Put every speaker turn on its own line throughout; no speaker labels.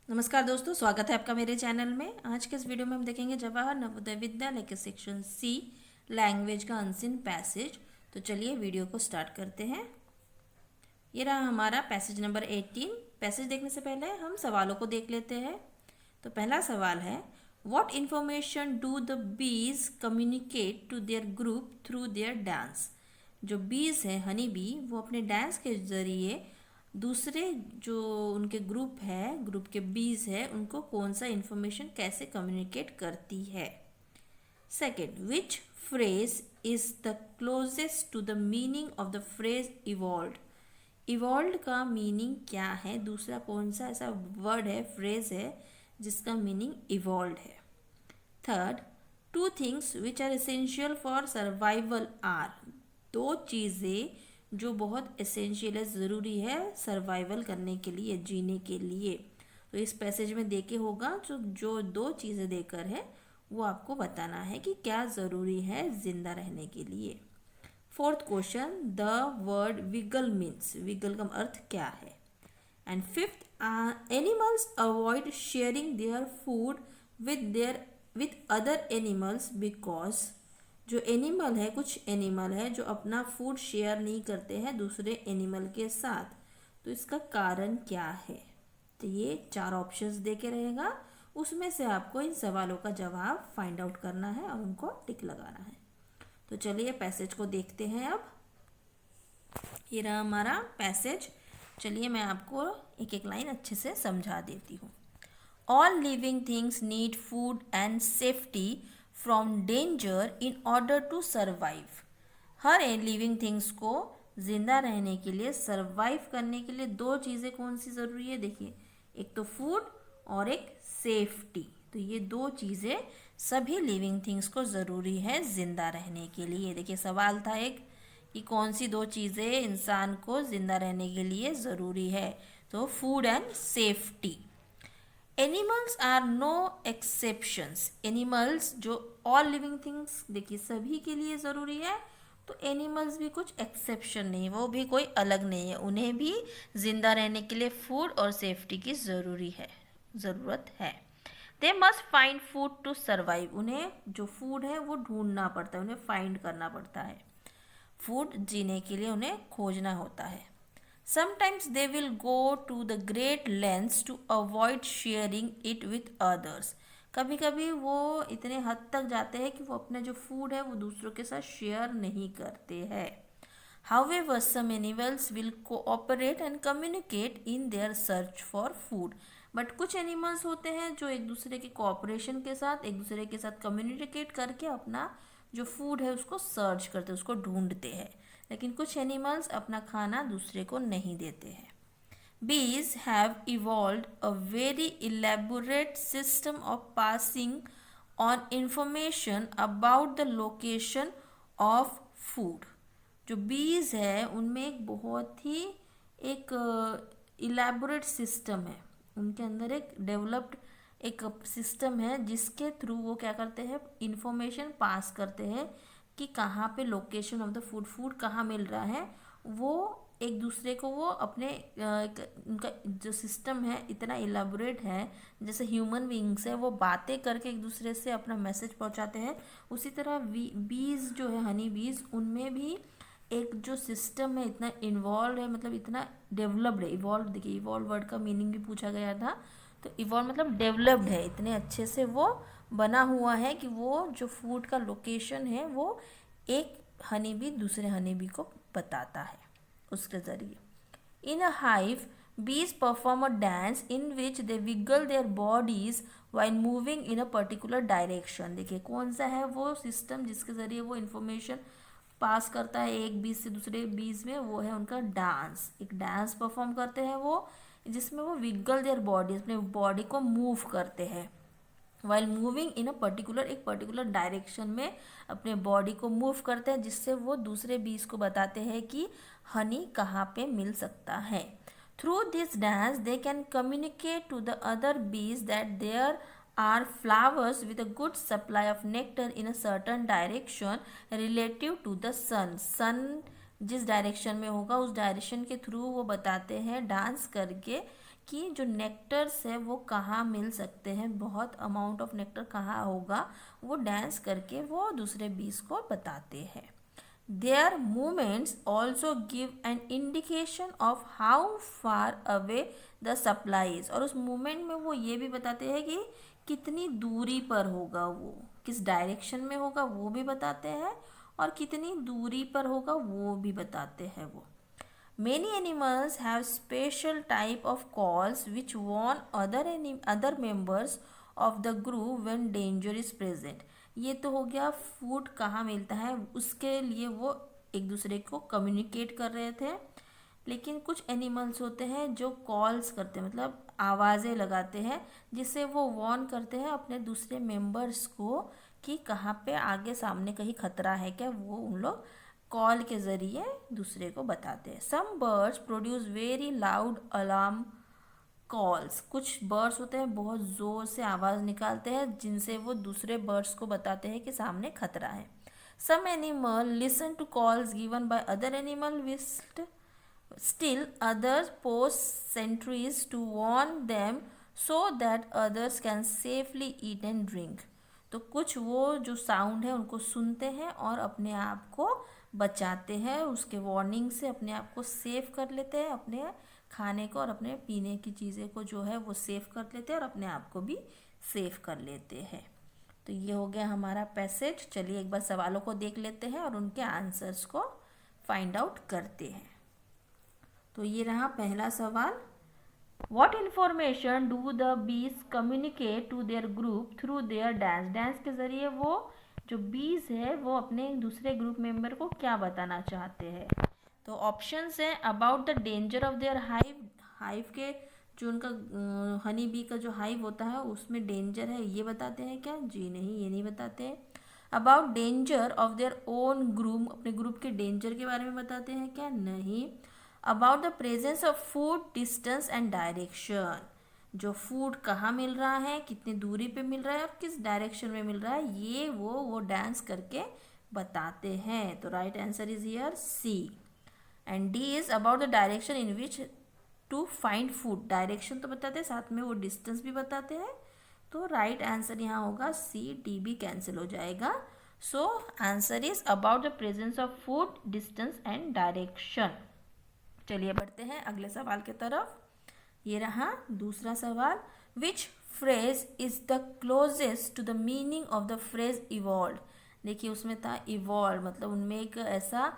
नमस्कार दोस्तों, स्वागत है आपका मेरे चैनल में। आज के इस वीडियो में हम देखेंगे जवाहर नवोदय विद्यालय के सेक्शन सी लैंग्वेज का अनसीन पैसेज। तो चलिए वीडियो को स्टार्ट करते हैं। ये रहा हमारा पैसेज नंबर 18। पैसेज देखने से पहले हम सवालों को देख लेते हैं। तो पहला सवाल है, what information do the bees communicate to their group through their dance. जो बीज है, हनी बी, वो अपने डांस के जरिए दूसरे जो उनके ग्रुप के बीज है, उनको कौन सा इन्फॉर्मेशन कैसे कम्युनिकेट करती है। Second, which phrase is the closest to the meaning of the phrase evolve. Evolve का मीनिंग क्या है, दूसरा कौन सा ऐसा वर्ड है, फ्रेज है जिसका मीनिंग इवॉल्व है। Third, two things which are essential for survival are. दो चीज़ें जो बहुत एसेंशियल है, ज़रूरी है सर्वाइवल करने के लिए, जीने के लिए। तो इस पैसेज में देके होगा जो दो चीज़ें देकर है वो आपको बताना है कि क्या ज़रूरी है जिंदा रहने के लिए। Fourth question, the word wiggle means, wiggle का अर्थ क्या है। And fifth, animals avoid sharing their food with other animals because. जो एनिमल है, कुछ एनिमल है जो अपना फूड शेयर नहीं करते हैं दूसरे एनिमल के साथ, तो इसका कारण क्या है। तो ये चार ऑप्शंस दे के रहेगा, उसमें से आपको इन सवालों का जवाब फाइंड आउट करना है और उनको टिक लगाना है। तो चलिए पैसेज को देखते हैं अब। ये रहा हमारा पैसेज। चलिए मैं आपको एक एक लाइन अच्छे से समझा देती हूँ। All living things need food and safety from danger in order to survive. हर लिविंग थिंग्स को जिंदा रहने के लिए, सर्वाइव करने के लिए दो चीज़ें कौन सी ज़रूरी है, देखिए, एक तो फूड और एक सेफ्टी। तो ये दो चीज़ें सभी लिविंग थिंग्स को ज़रूरी है जिंदा रहने के लिए। देखिए सवाल था एक कि कौन सी दो चीज़ें इंसान को जिंदा रहने के लिए ज़रूरी है, तो food and safety. Animals are no exceptions. Animals जो ऑल लिविंग थिंग्स, देखिए सभी के लिए ज़रूरी है, तो एनिमल्स भी कुछ एक्सेप्शन नहीं, वो भी कोई अलग नहीं है, उन्हें भी जिंदा रहने के लिए फूड और सेफ्टी की ज़रूरत है। They must find food to survive. उन्हें जो फूड है वो ढूंढना पड़ता है, उन्हें फाइंड करना पड़ता है। फूड जीने के लिए उन्हें खोजना होता है। Sometimes they will go to the great lengths to avoid sharing it with others. कभी कभी वो इतने हद तक जाते हैं कि वो अपने जो फूड है वो दूसरों के साथ शेयर नहीं करते हैं। However, some animals will cooperate and communicate in their search for food. But कुछ एनिमल्स होते हैं जो एक दूसरे के कोऑपरेशन के साथ, एक दूसरे के साथ कम्युनिकेट करके अपना जो फूड है उसको सर्च करते हैं, उसको ढूंढते हैं। लेकिन कुछ एनिमल्स अपना खाना दूसरे को नहीं देते हैं। Bees have evolved a very elaborate system of passing on information about the location of food. जो बीज है उनमें एक बहुत ही एक इलेबोरेट सिस्टम है, उनके अंदर एक डेवलप्ड एक सिस्टम है जिसके थ्रू वो क्या करते हैं, इंफॉर्मेशन पास करते हैं कि कहाँ पे location of the food, food कहाँ मिल रहा है। वो एक दूसरे को वो अपने उनका जो सिस्टम है इतना इलेबोरेट है, जैसे ह्यूमन बीइंग्स है वो बातें करके एक दूसरे से अपना मैसेज पहुंचाते हैं, उसी तरह बीज जो है, हनी बीज, उनमें भी एक जो सिस्टम है इतना इन्वॉल्व है, मतलब इतना डेवलप्ड है। इवॉल्व, देखिए इवॉल्व वर्ड का मीनिंग भी पूछा गया था, तो इवॉल्व मतलब डेवलप्ड है, इतने अच्छे से वो बना हुआ है कि वो जो फूड का लोकेशन है वो एक हनी बी दूसरे हनी बी को बताता है उसके ज़रिए। इन अ hive, bees perform a dance in which they wiggle their bodies while moving in a particular direction. देखिए कौन सा है वो सिस्टम जिसके ज़रिए वो इंफॉर्मेशन पास करता है एक बीज से दूसरे बीज में, वो है उनका डांस। एक डांस परफॉर्म करते हैं वो, जिसमें वो विगल देयर बॉडी, अपने बॉडी को मूव करते हैं। While moving in a particular, एक पर्टिकुलर डायरेक्शन में अपने बॉडी को मूव करते हैं, जिससे वो दूसरे बीज को बताते हैं कि हनी कहाँ पे मिल सकता है। Through this dance they can communicate to the other bees that there are flowers with a good supply of nectar in a certain direction relative to the sun. Sun जिस डायरेक्शन में होगा उस डायरेक्शन के through वो बताते हैं dance करके कि जो नेक्टर्स है वो कहाँ मिल सकते हैं, बहुत अमाउंट ऑफ नेक्टर कहाँ होगा, वो डांस करके वो दूसरे बीज को बताते हैं। Their movements also give an indication of how far away the supply is। और उस मूवमेंट में वो ये भी बताते हैं कि कितनी दूरी पर होगा, वो किस डायरेक्शन में होगा वो भी बताते हैं, और कितनी दूरी पर होगा वो भी बताते हैं वो। Many animals have special type of calls which warn other members of the group when danger is present। ये तो हो गया फूड कहाँ मिलता है, उसके लिए वो एक दूसरे को कम्युनिकेट कर रहे थे। लेकिन कुछ एनिमल्स होते हैं जो कॉल्स करते हैं, मतलब आवाज़ें लगाते हैं, जिससे वो वॉर्न करते हैं अपने दूसरे मेंबर्स को कि कहाँ पे आगे सामने कहीं खतरा है क्या, वो उन लोग कॉल के ज़रिए दूसरे को बताते हैं। Some birds produce very loud alarm calls. कुछ बर्ड्स होते हैं बहुत ज़ोर से आवाज़ निकालते हैं, जिनसे वो दूसरे बर्ड्स को बताते हैं कि सामने खतरा है। Some animal listen to calls given by other animal whilst still others post sentries to warn them so that others can safely eat and drink। तो कुछ वो जो साउंड है उनको सुनते हैं और अपने आप को बचाते हैं, उसके वार्निंग से अपने आप को सेव कर लेते हैं, अपने खाने को और अपने पीने की चीज़ें को जो है वो सेव कर लेते हैं और अपने आप को भी सेव कर लेते हैं। तो ये हो गया हमारा पैसेज। चलिए एक बार सवालों को देख लेते हैं और उनके आंसर्स को फाइंड आउट करते हैं। तो ये रहा पहला सवाल, What information do the bees communicate to their group through their dance? Dance के ज़रिए वो जो बीज है वो अपने दूसरे ग्रुप मेंबर को क्या बताना चाहते हैं। तो ऑप्शंस हैं, about the danger of their hive, hive के जो उनका हनी बी का जो हाइव होता है उसमें डेंजर है ये बताते हैं क्या, जी नहीं ये नहीं बताते हैं। About danger of their own group, अपने ग्रुप के डेंजर के बारे में बताते हैं क्या, नहीं। About the presence of food, distance and direction, जो फूड कहाँ मिल रहा है, कितनी दूरी पे मिल रहा है और किस डायरेक्शन में मिल रहा है, ये वो डांस करके बताते हैं। तो right answer is here C. And D is about the direction in which to find food, direction तो बताते हैं साथ में वो डिस्टेंस भी बताते हैं। तो राइट आंसर यहाँ होगा सी, डी भी कैंसिल हो जाएगा। So answer is about the presence of food, distance and direction. चलिए बढ़ते हैं अगले सवाल की तरफ। ये रहा दूसरा सवाल, which phrase is the closest to the meaning of the phrase evolve. देखिए उसमें था इवॉल्व, मतलब उनमें एक ऐसा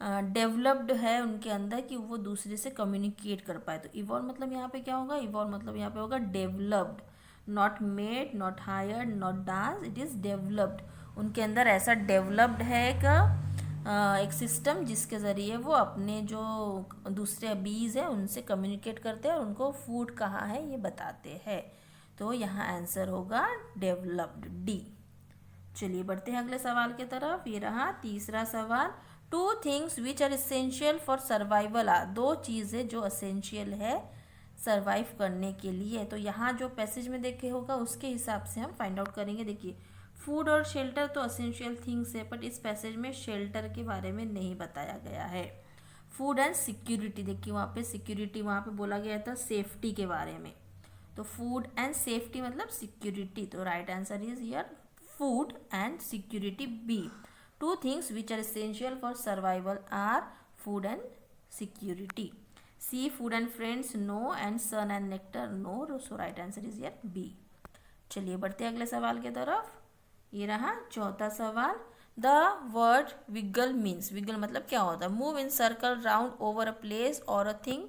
डेवलप्ड है उनके अंदर कि वो दूसरे से कम्युनिकेट कर पाए। तो इवॉल्व मतलब यहाँ पे क्या होगा, इवॉल्व मतलब यहाँ पे होगा developed, not made, not hired, not dance, it is developed. उनके अंदर ऐसा डेवलप्ड है एक सिस्टम जिसके ज़रिए वो अपने जो दूसरे बीज है उनसे कम्युनिकेट करते हैं और उनको फूड कहाँ है ये बताते हैं। तो यहाँ आंसर होगा डेवलप्ड, डी। चलिए बढ़ते हैं अगले सवाल की तरफ। ये रहा तीसरा सवाल, two things which are essential for survival are, दो चीज़ें जो एसेंशियल है सर्वाइव करने के लिए। तो यहाँ जो पैसेज में देखे होगा उसके हिसाब से हम फाइंड आउट करेंगे। देखिए फूड और शेल्टर तो एसेंशियल थिंग्स है, बट इस पैसेज में शेल्टर के बारे में नहीं बताया गया है। फूड एंड सिक्योरिटी, देखिए वहाँ पे सिक्योरिटी, वहाँ पे बोला गया था सेफ्टी के बारे में। तो फूड एंड सेफ्टी मतलब सिक्योरिटी। तो right answer is here food and security, B. Two things which are essential for survival are food and security. C food and friends no, and sun and nectar no. So right answer is here B. चलिए बढ़ते हैं अगले सवाल की तरफ। ये रहा चौथा सवाल, the word wiggle means, wiggle मतलब क्या होता है, move in circle round over a place और a thing,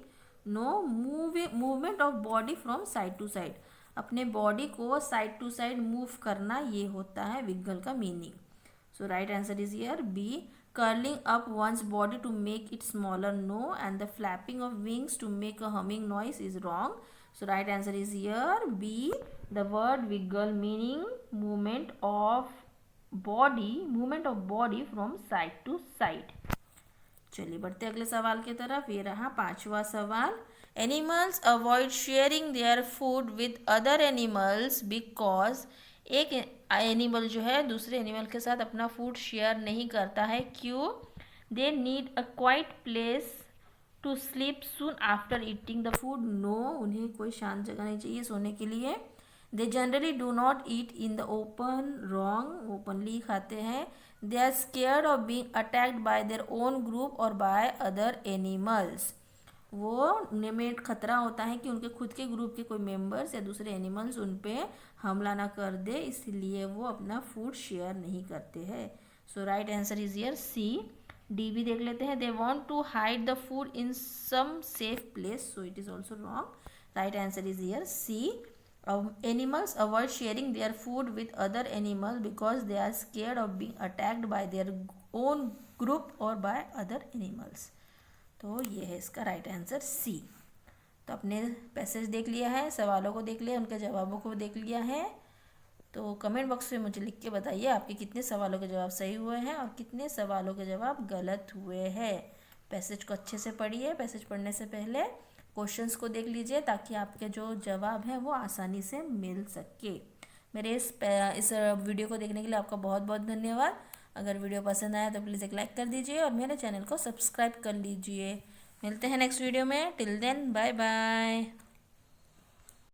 no movement of body from side to side, अपने बॉडी को साइड टू साइड मूव करना, ये होता है विगल का meaning. So right answer is here B, curling up one's body to make it smaller, no, and the flapping of wings to make a humming noise is wrong. So right answer is here B, the word wiggle meaning movement of body from side to side। चलिए बढ़ते अगले सवाल की तरफ। ये रहा पांचवा सवाल, animals avoid sharing their food with other animals because, एक एनिमल जो है दूसरे एनिमल के साथ अपना फूड शेयर नहीं करता है, क्यों, they need a quiet place to sleep soon after eating the food, no, उन्हें कोई शांत जगह नहीं चाहिए सोने के लिए। They generally do not eat in the open, wrong, openly खाते हैं। They are scared of being attacked by their own group और बाय अदर एनिमल्स, वो उनमें खतरा होता है कि उनके खुद के ग्रुप के कोई मेंबर्स या दूसरे एनिमल्स उन पे हमला ना कर दे, इसलिए वो अपना फूड शेयर नहीं करते हैं। So right answer is here C. D भी देख लेते हैं। They want to hide the food in some safe place, so it is also wrong. Right answer is here C. Animals avoid sharing their food with other animals because they are scared of being attacked by their own group or by other animals. तो ये है इसका right answer C. तो अपने passage देख लिया है, सवालों को देख लिया, उनके जवाबों को देख लिया है। तो कमेंट बॉक्स में मुझे लिख के बताइए आपके कितने सवालों के जवाब सही हुए हैं और कितने सवालों के जवाब गलत हुए हैं। पैसेज को अच्छे से पढ़िए, पैसेज पढ़ने से पहले क्वेश्चंस को देख लीजिए ताकि आपके जो जवाब हैं वो आसानी से मिल सके। मेरे इस वीडियो को देखने के लिए आपका बहुत बहुत धन्यवाद। अगर वीडियो पसंद आया तो प्लीज़ एक लाइक कर दीजिए और मेरे चैनल को सब्सक्राइब कर लीजिए। मिलते हैं नेक्स्ट वीडियो में। Till then bye bye.